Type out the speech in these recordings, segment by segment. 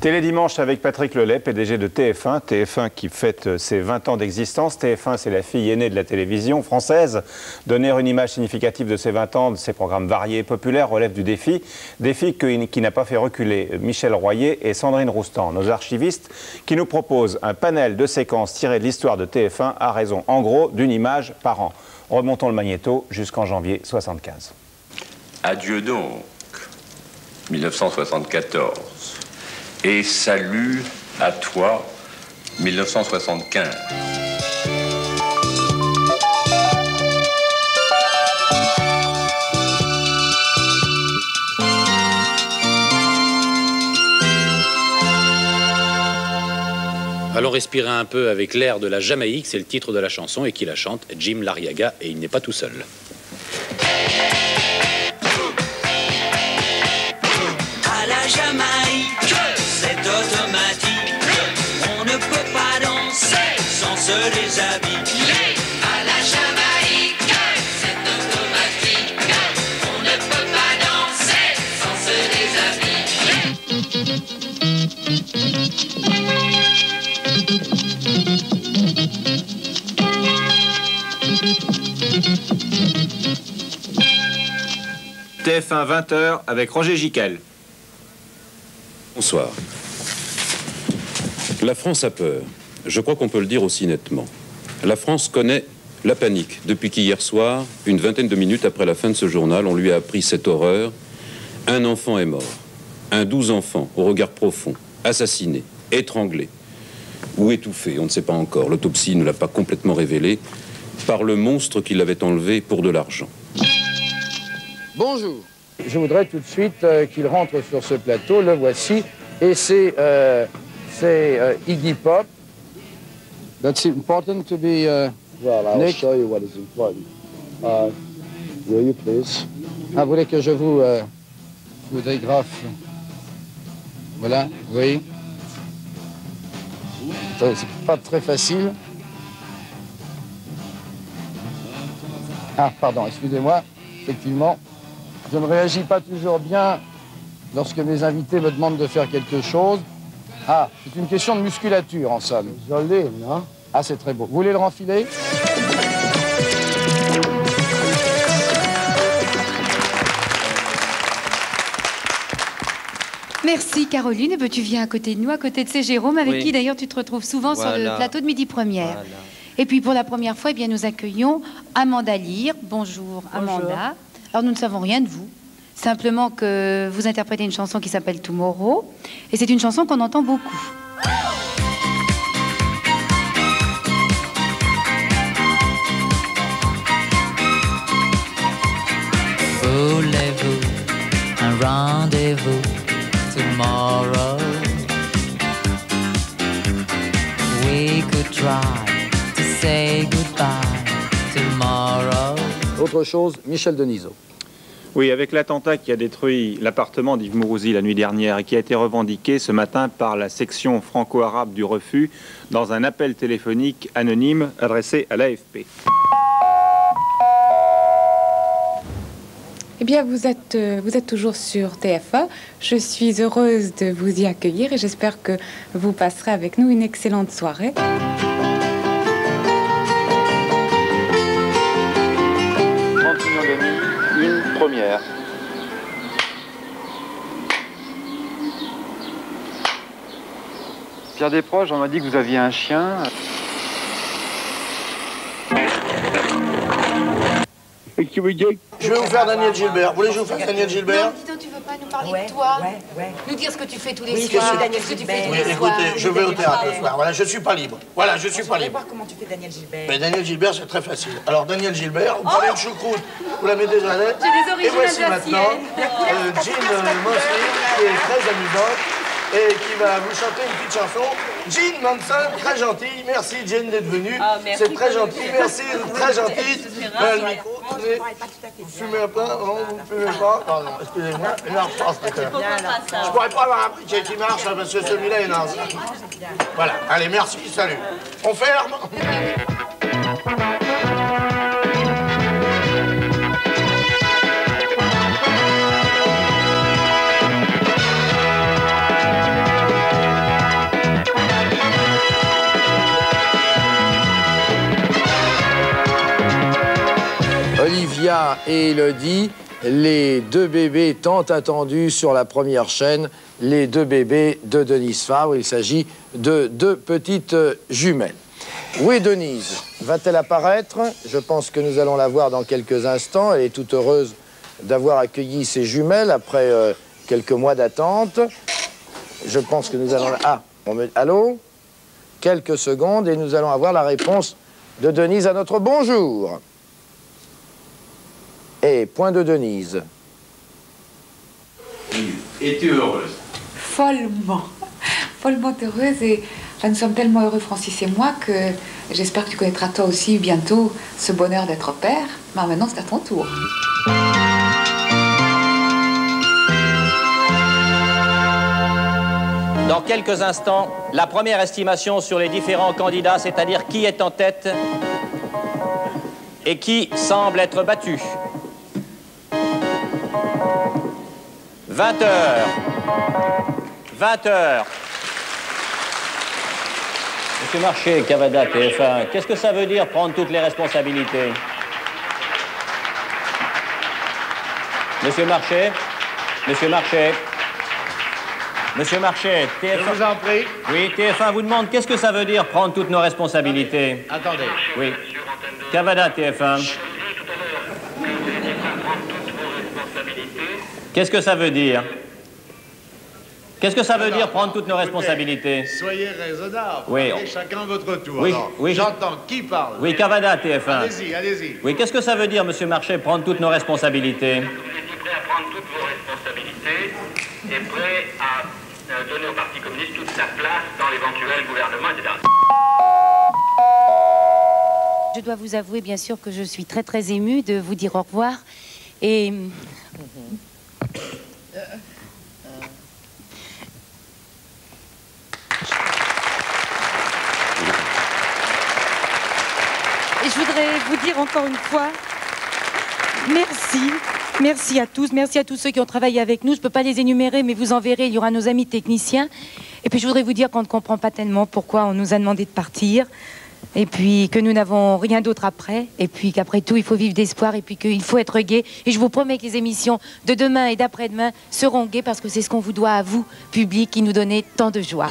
Télédimanche avec Patrick Lelay, PDG de TF1. TF1 qui fête ses 20 ans d'existence. TF1, c'est la fille aînée de la télévision française. Donner une image significative de ses 20 ans, de ses programmes variés et populaires, relève du défi. Défi qui n'a pas fait reculer Michel Royer et Sandrine Roustan, nos archivistes, qui nous proposent un panel de séquences tirées de l'histoire de TF1 à raison, en gros, d'une image par an. Remontons le magnéto jusqu'en janvier 1975. Adieu donc, 1974. Et salut à toi, 1975. Allons respirer un peu avec l'air de la Jamaïque, c'est le titre de la chanson, et qui la chante, Jim Lariaga, et il n'est pas tout seul. À la Jamaïque, c'est automatique. On ne peut pas danser sans se déshabiller. À la Jamaïque, c'est automatique. On ne peut pas danser sans se déshabiller. TF1 20h avec Roger Giquel. Bonsoir. La France a peur. Je crois qu'on peut le dire aussi nettement. La France connaît la panique depuis qu'hier soir, une vingtaine de minutes après la fin de ce journal, on lui a appris cette horreur. Un enfant est mort. Un 12 enfants, au regard profond, assassiné, étranglé ou étouffé, on ne sait pas encore. L'autopsie ne l'a pas complètement révélé, par le monstre qui l'avait enlevé pour de l'argent. Bonjour. Je voudrais tout de suite qu'il rentre sur ce plateau. Le voici. Et c'est Iggy Pop. That's important to be... Well, I'll Nick. show you what is important. Will you please? Ah, vous voulez que je vous dégraphe? Voilà, oui. C'est pas très facile. Ah, pardon, excusez-moi. Effectivement, je ne réagis pas toujours bien lorsque mes invités me demandent de faire quelque chose. Ah, c'est une question de musculature, en somme. Joli, non? Ah, c'est très beau. Vous voulez le renfiler? Merci Caroline. Eh ben, tu viens à côté de nous, à côté de ces Jérôme, avec qui d'ailleurs tu te retrouves souvent sur le plateau de Midi Première. Voilà. Et puis pour la première fois, eh bien, nous accueillons Amanda Lear. Bonjour Amanda. Alors nous ne savons rien de vous, simplement que vous interprétez une chanson qui s'appelle Tomorrow, et c'est une chanson qu'on entend beaucoup. Voulez-vous un rendez-vous tomorrow? We could try to say goodbye tomorrow. Autre chose, Michel Denisot. Oui, avec l'attentat qui a détruit l'appartement d'Yves Mourouzi la nuit dernière et qui a été revendiqué ce matin par la section franco-arabe du refus dans un appel téléphonique anonyme adressé à l'AFP. Eh bien, vous êtes toujours sur TF1. Je suis heureuse de vous y accueillir et j'espère que vous passerez avec nous une excellente soirée. 30 millions d'amis, une première. Pierre Desproges, on m'a dit que vous aviez un chien. Je vais vous faire Daniel Gilbert. Vous voulez que je vous fasse Daniel Gilbert? Non, dis donc, tu veux pas nous parler de toi? Nous dire ce que tu fais tous les soirs. Daniel Gilbert. Oui, écoutez, je vais au théâtre ce soir. Voilà, je suis pas libre. Voilà, je suis pas libre. voir comment tu fais Daniel Gilbert. Mais Daniel Gilbert, c'est très facile. Alors, Daniel Gilbert, vous prenez une choucroute, vous la mettez dans la lettre. J'ai des origines et voici maintenant Jean Mosley, qui est très amusante et qui va vous chanter une petite chanson. Jean Manson, très gentille. Merci, Jean, d'être venue. C'est très gentil. Merci, très gentille. Le micro, tenez. Vous fumez un peu? Non, vous ne fumez pas? Pardon, excusez-moi. Il marche pas, ce truc-là. Je pourrais pas avoir un briquet qui marche, parce que celui-là est naze. Voilà. Allez, merci, salut. On ferme. Sylvia et Élodie, les deux bébés tant attendus sur la première chaîne, les deux bébés de Denise Fabre. Il s'agit de deux petites jumelles. Où est Denise? Va-t-elle apparaître? Je pense que nous allons la voir dans quelques instants. Elle est toute heureuse d'avoir accueilli ses jumelles après quelques mois d'attente. Je pense que nous allons... Ah, allô? Quelques secondes et nous allons avoir la réponse de Denise à notre bonjour. Et point de Denise. Es-tu heureuse? Follement. Follement heureuse et nous sommes tellement heureux, Francis et moi, que j'espère que tu connaîtras toi aussi bientôt ce bonheur d'être père. Mais maintenant, c'est à ton tour. Dans quelques instants, la première estimation sur les différents candidats, c'est-à-dire qui est en tête et qui semble être battu. 20 heures. 20 heures. Monsieur Marché, Cavada, TF1, qu'est-ce que ça veut dire prendre toutes les responsabilités? Monsieur Marché, Monsieur Marché, Monsieur Marché, TF1... Je vous en prie. Oui, TF1 vous demande qu'est-ce que ça veut dire prendre toutes nos responsabilités? Attendez. Oui. Cavada, TF1. Qu'est-ce que ça veut dire? Qu'est-ce que ça veut dire prendre toutes nos responsabilités? Soyez raisonnable. Oui. Parlez chacun votre tour. Oui, Alors, oui, j'entends. Qui parle? Oui, Cavada, TF1. Allez-y, allez-y. Oui, qu'est-ce que ça veut dire, Monsieur Marché, prendre toutes nos responsabilités? Vous êtes prêt à prendre toutes vos responsabilités et prêt à donner au Parti communiste toute sa place dans l'éventuel gouvernement, etc. Je dois vous avouer, bien sûr, que je suis très, très émue de vous dire au revoir. Et... Et je voudrais vous dire encore une fois, merci. Merci à tous ceux qui ont travaillé avec nous. Je ne peux pas les énumérer, mais vous en verrez, il y aura nos amis techniciens. Et puis je voudrais vous dire qu'on ne comprend pas tellement pourquoi on nous a demandé de partir. Et puis que nous n'avons rien d'autre après. Et puis qu'après tout, il faut vivre d'espoir. Et puis qu'il faut être gai. Et je vous promets que les émissions de demain et d'après-demain seront gaies parce que c'est ce qu'on vous doit à vous, public, qui nous donnez tant de joie.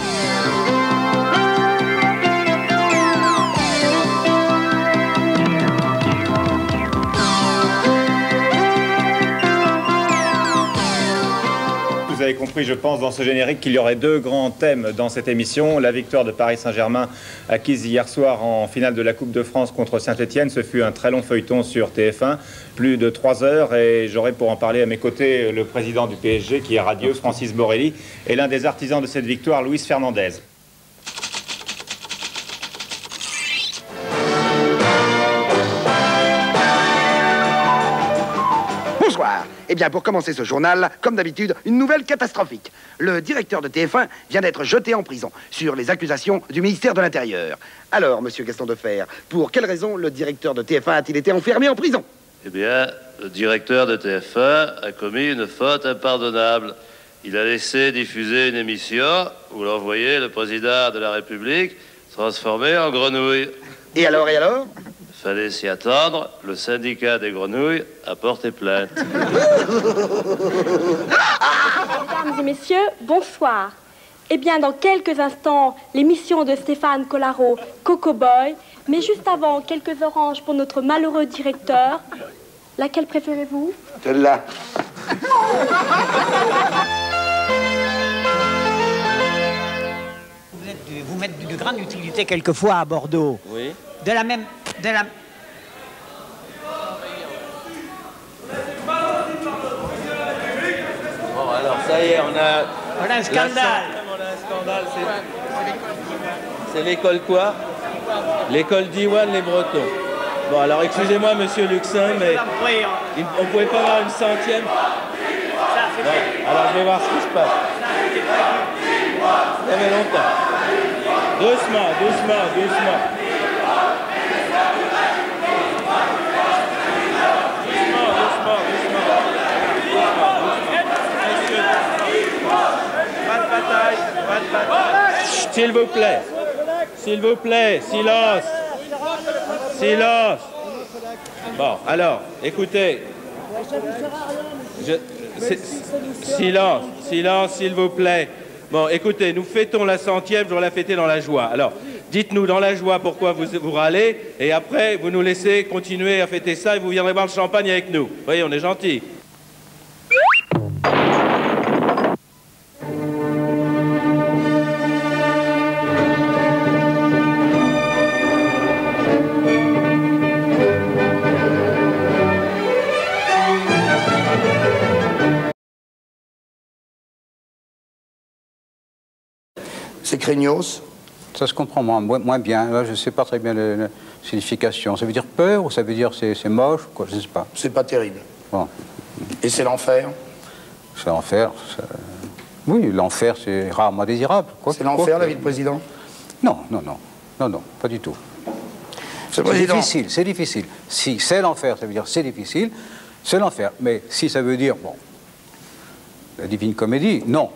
Vous avez compris, je pense, dans ce générique qu'il y aurait deux grands thèmes dans cette émission. La victoire de Paris Saint-Germain acquise hier soir en finale de la Coupe de France contre Saint-Etienne. Ce fut un très long feuilleton sur TF1, plus de 3 heures. Et j'aurai pour en parler à mes côtés le président du PSG, qui est radieux, Francis Borelli, et l'un des artisans de cette victoire, Luis Fernandez. Bonsoir. Eh bien, pour commencer ce journal, comme d'habitude, une nouvelle catastrophique. Le directeur de TF1 vient d'être jeté en prison sur les accusations du ministère de l'Intérieur. Alors, monsieur Gaston Defferre, pour quelle raison le directeur de TF1 a-t-il été enfermé en prison? Eh bien, le directeur de TF1 a commis une faute impardonnable. Il a laissé diffuser une émission où l'on voyait le président de la République transformé en grenouille. Et alors, et alors? Fallait s'y attendre, le syndicat des grenouilles a porté plainte. Mesdames et messieurs, bonsoir. Eh bien, dans quelques instants, l'émission de Stéphane Collaro, Coco Boy. Mais juste avant, quelques oranges pour notre malheureux directeur. Laquelle préférez-vous? Celle-là. Vous mettez de grande utilité quelquefois à Bordeaux. Oui. De la même... Bon, alors ça y est, on a un scandale. On a un scandale, c'est l'école quoi? L'école d'Iwan les Bretons. Bon, alors excusez-moi, monsieur Luxin, mais on pouvait pas avoir une centième. Bon, alors je vais voir ce qui se passe. Ça fait longtemps. Doucement, doucement, doucement. S'il vous plaît, silence, silence. Bon, alors, écoutez. Silence, silence, s'il vous plaît. Bon, écoutez, nous fêtons la 100e, je vais la fêter dans la joie. Alors, dites-nous dans la joie pourquoi vous râlez, et après, vous nous laissez continuer à fêter ça, et vous viendrez boire le champagne avec nous. Vous voyez, on est gentils. C'est craignos. Ça se comprend moins bien. Là, je ne sais pas très bien la signification. Ça veut dire peur ou ça veut dire c'est moche quoi? Je ne sais pas. C'est pas terrible. Bon. Et c'est l'enfer? C'est l'enfer. Oui, l'enfer, c'est rarement désirable. C'est l'enfer, la vie de président? Non, non, non. Non, non, pas du tout. C'est difficile, c'est difficile. Si c'est l'enfer, ça veut dire c'est difficile, c'est l'enfer. Mais si ça veut dire, bon, la Divine Comédie, non.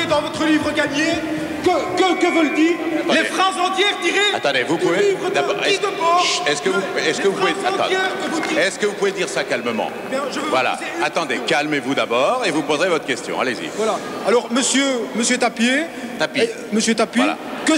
Dans votre livre gagné, que veulent dire les phrases entières tirées? Attendez, vous du pouvez livre de Guy Debord. Est-ce que vous pouvez dire ça calmement? Voilà. Attendez, calmez-vous d'abord et vous poserez votre question. Allez-y. Voilà. Alors, monsieur Tapier, monsieur Tapier, voilà. Que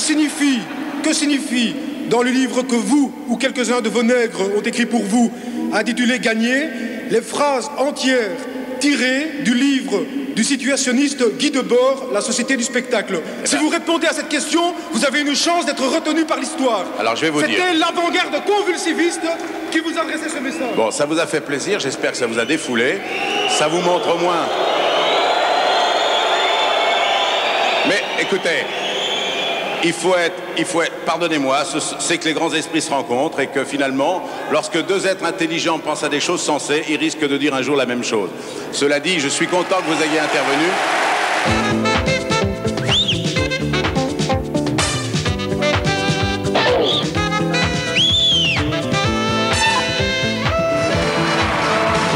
signifie dans le livre que vous ou quelques-uns de vos nègres ont écrit pour vous, intitulé Gagné, les phrases entières tirées du livre du situationniste Guy Debord, La Société du Spectacle. Si vous répondez à cette question, vous avez une chance d'être retenu par l'histoire. Alors je vais vous dire. C'était l'avant-garde convulsiviste qui vous adressait ce message. Bon, ça vous a fait plaisir, j'espère que ça vous a défoulé. Ça vous montre au moins... Mais écoutez, il faut être, pardonnez-moi, c'est que les grands esprits se rencontrent et que finalement, lorsque deux êtres intelligents pensent à des choses sensées, ils risquent de dire un jour la même chose. Cela dit, je suis content que vous ayez intervenu.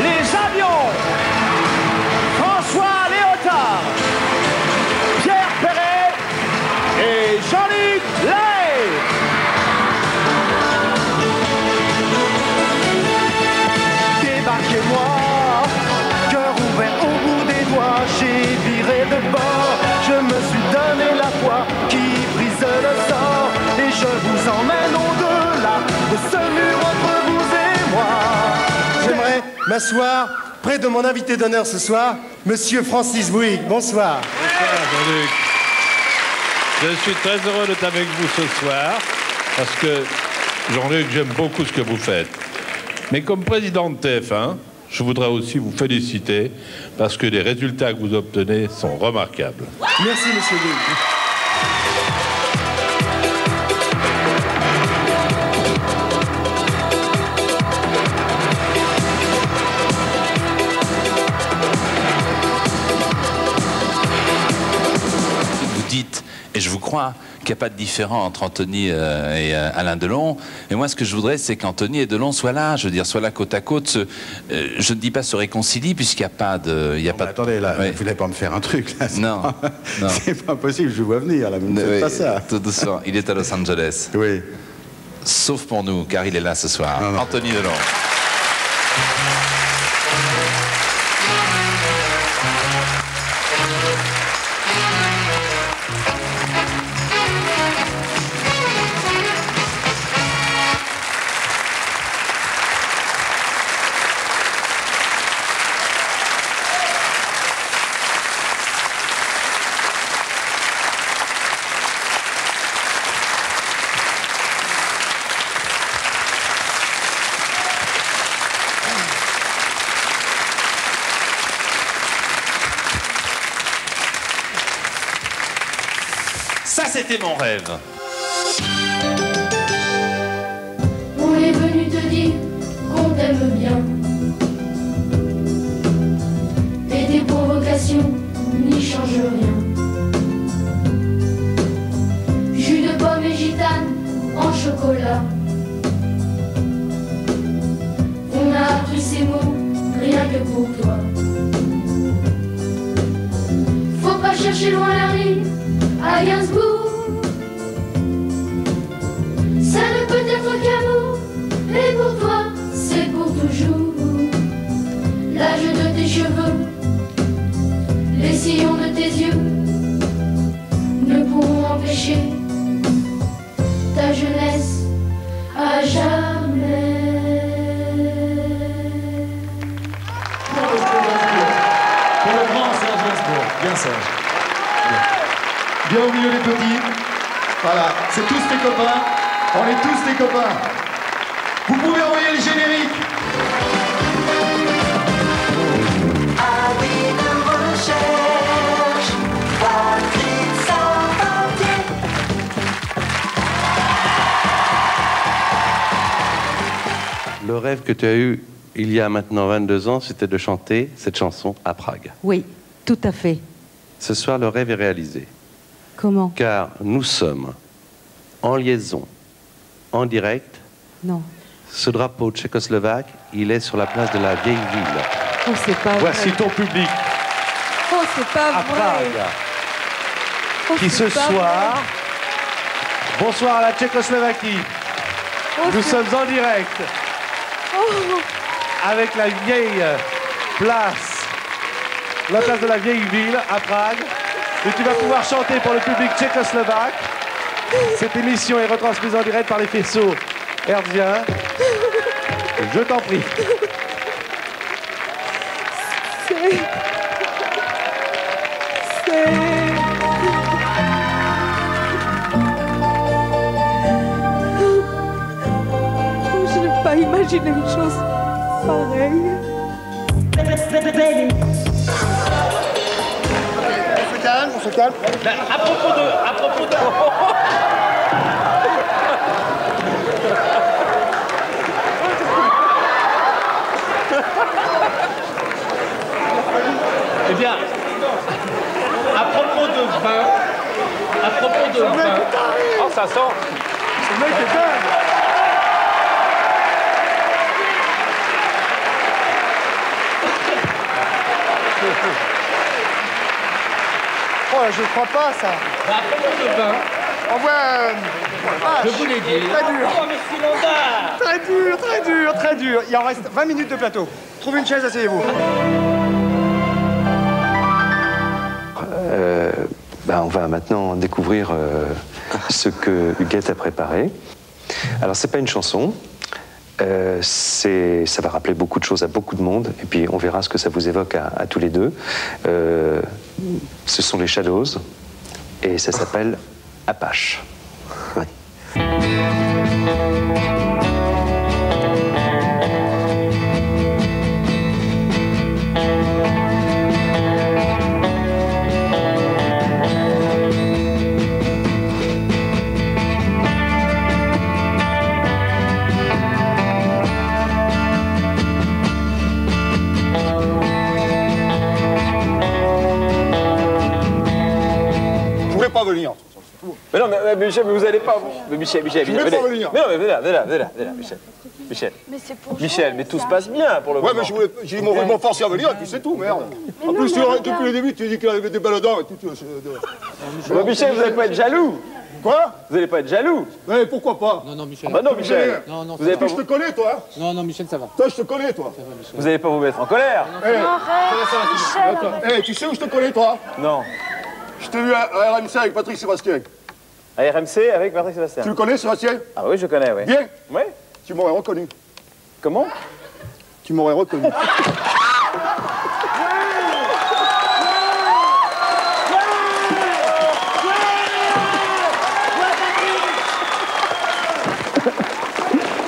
Les avions, François Léotard, Pierre Perret et Jean-Luc Lahaye. Débarquez-moi, cœur ouvert au bout des doigts, j'ai viré de bord, je me suis donné la foi qui brise le sort, et je vous emmène au-delà de ce mur entre vous et moi. J'aimerais m'asseoir près de mon invité d'honneur ce soir, Monsieur Francis Bouygues. Bonsoir. Bonsoir, Jean-Luc. Je suis très heureux d'être avec vous ce soir, parce que, Jean-Luc, j'aime beaucoup ce que vous faites. Mais comme président de TF1, je voudrais aussi vous féliciter, parce que les résultats que vous obtenez sont remarquables. Merci, Monsieur Bouygues. Vous dites, et je vous crois, qu'il n'y a pas de différence entre Anthony et Alain Delon. Et moi, ce que je voudrais, c'est qu'Anthony et Delon soient là, je veux dire, soient là côte à côte. Je ne dis pas se réconcilient, puisqu'il n'y a pas de... Attendez, là, vous ne voulez pas me faire un truc, là? Non, non. C'est pas possible, je vous vois venir, là, vous ne faites pas ça. Tout doucement, il est à Los Angeles. Oui. Sauf pour nous, car il est là ce soir. Non, non. Anthony Delon. Ça, c'était mon rêve. On est venu te dire qu'on t'aime bien. Et tes provocations n'y change rien. Jus de pomme et gitane en chocolat. On a appris ces mots rien que pour toi. Faut pas chercher loin la rime à Gainsbourg. Ça ne peut être qu'amour, et pour toi, c'est pour toujours. L'âge de tes cheveux, les sillons de tes yeux ne pourront empêcher ta jeunesse à jamais. Pour le grand Serge Gainsbourg. Bien Serge. Bien au milieu des petits. Voilà, c'est tous tes copains. On est tous tes copains. Vous pouvez envoyer le générique. Le rêve que tu as eu il y a maintenant 22 ans, c'était de chanter cette chanson à Prague. Oui, tout à fait. Ce soir, le rêve est réalisé. Comment? Car nous sommes en liaison, en direct. Non. Ce drapeau tchécoslovaque, il est sur la place de la vieille ville. Oh, c'est pas Voici vrai. ton public Oh, c'est pas à vrai. Prague, Oh, qui c'est ce pas soir... vrai. Bonsoir à la Tchécoslovaquie. Oh, Nous c'est- sommes en direct Oh. avec la vieille place, la place de la vieille ville à Prague. Et tu vas pouvoir chanter pour le public tchécoslovaque. Cette émission est retransmise en direct par les faisceaux hertziens. Je t'en prie. Je n'ai pas imaginé une chose pareille. On se calme. À propos de... Eh bien, à propos de vin, oh ça sent. Ce mec est dingue. Oh, je crois pas ça. À propos de vin, Envoie. je vous l'ai dit. Très dur. Oh, mais Cylindard. Très dur, très dur, très dur. Il en reste 20 minutes de plateau. Trouvez une chaise, asseyez-vous. On va maintenant découvrir ce que Huguette a préparé. Alors, c'est pas une chanson. Ça va rappeler beaucoup de choses à beaucoup de monde. Et puis, on verra ce que ça vous évoque à tous les deux. Ce sont les Shadows. Et ça s'appelle Apache. Ouais. Vous pouvez pas venir. Mais non, mais Michel, mais vous allez pas. Mais Michel, Je voulais pas venir. Mais non, mais venez là, Michel. Mais c'est pour Michel, mais tout se passe bien pour le moment. Ouais, mais ils m'ont forcé à venir et puis c'est tout, merde. En plus, depuis le début, tu dis qu'il avait des belles dents et tout. Bah, Michel, vous allez pas être jaloux. Quoi? Vous allez pas être jaloux. Ouais, pourquoi pas? Non, Michel. Ah bah non, Michel. Non, Vous allez pas Je te connais, toi. Hein? Non, Michel, ça va. Toi, je te connais, toi. Vous allez pas vous mettre en colère. Eh, tu sais où je te connais, toi? Non. Je t'ai vu à RMC avec Patrick Sébastien. À RMC avec Patrick Sébastien. Tu le connais, Sébastien? Ah oui, je connais, oui. Bien? Oui. Tu m'aurais reconnu. Comment? Tu m'aurais reconnu.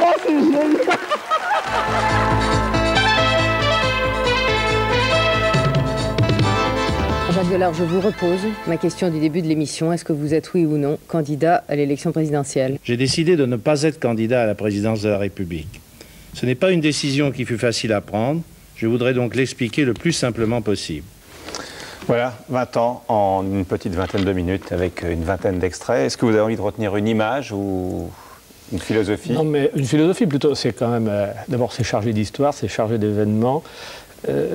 Oh, c'est génial. Jacques Delors, je vous repose ma question du début de l'émission. Est-ce que vous êtes, oui ou non, candidat à l'élection présidentielle? J'ai décidé de ne pas être candidat à la présidence de la République. Ce n'est pas une décision qui fut facile à prendre. Je voudrais donc l'expliquer le plus simplement possible. Voilà, 20 ans en une petite vingtaine de minutes avec une vingtaine d'extraits. Est-ce que vous avez envie de retenir une image ou une philosophie? Non, mais une philosophie plutôt, c'est quand même... D'abord, c'est chargé d'histoire, c'est chargé d'événements.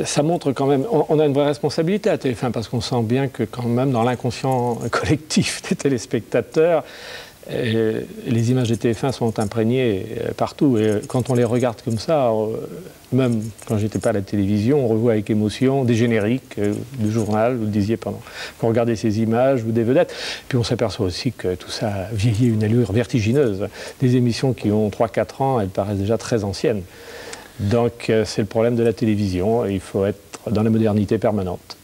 Ça montre quand même... On a une vraie responsabilité à TF1 parce qu'on sent bien que quand même dans l'inconscient collectif des téléspectateurs, les images de TF1 sont imprégnées partout. Et quand on les regarde comme ça, même quand j'étais pas à la télévision, on revoit avec émotion des génériques du journal, vous le disiez pendant qu'on regardait ces images ou des vedettes. Puis on s'aperçoit aussi que tout ça a vieilli une allure vertigineuse. Des émissions qui ont 3-4 ans, elles paraissent déjà très anciennes. Donc c'est le problème de la télévision. Il faut être dans la modernité permanente.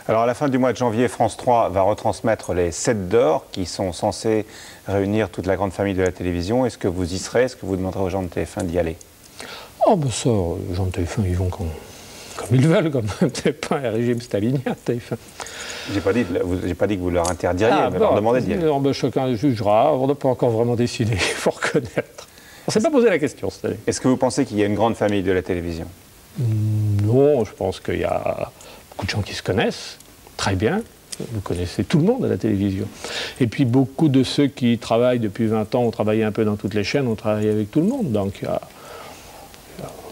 Alors à la fin du mois de janvier, France 3 va retransmettre les 7 d'or qui sont censés réunir toute la grande famille de la télévision. Est-ce que vous y serez? Est-ce que vous demanderez aux gens de TF1 d'y aller? Oh ben ça, les gens de TF1, ils vont comme ils veulent, comme c'est pas un régime stalinien, TF1. J'ai pas dit que vous leur interdiriez, mais leur demandez d'y aller. Non, ben, chacun jugera, on n'a pas encore vraiment décidé, il faut reconnaître. On ne s'est pas posé la question cette année. Est-ce que vous pensez qu'il y a une grande famille de la télévision? Non, je pense qu'il y a beaucoup de gens qui se connaissent très bien. Vous connaissez tout le monde à la télévision. Et puis beaucoup de ceux qui travaillent depuis 20 ans, ont travaillé un peu dans toutes les chaînes, ont travaillé avec tout le monde. Donc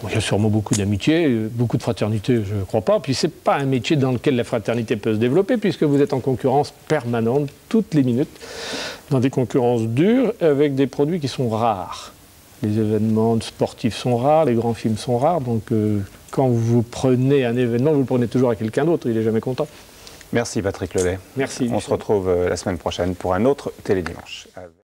il y a sûrement beaucoup d'amitié, beaucoup de fraternité, je ne crois pas. Puis c'est pas un métier dans lequel la fraternité peut se développer, puisque vous êtes en concurrence permanente, toutes les minutes, dans des concurrences dures, avec des produits qui sont rares. Les événements sportifs sont rares, les grands films sont rares, donc quand vous prenez un événement, vous le prenez toujours à quelqu'un d'autre, il n'est jamais content. Merci Patrick Lelay. Merci. On se retrouve la semaine prochaine pour un autre Télédimanche.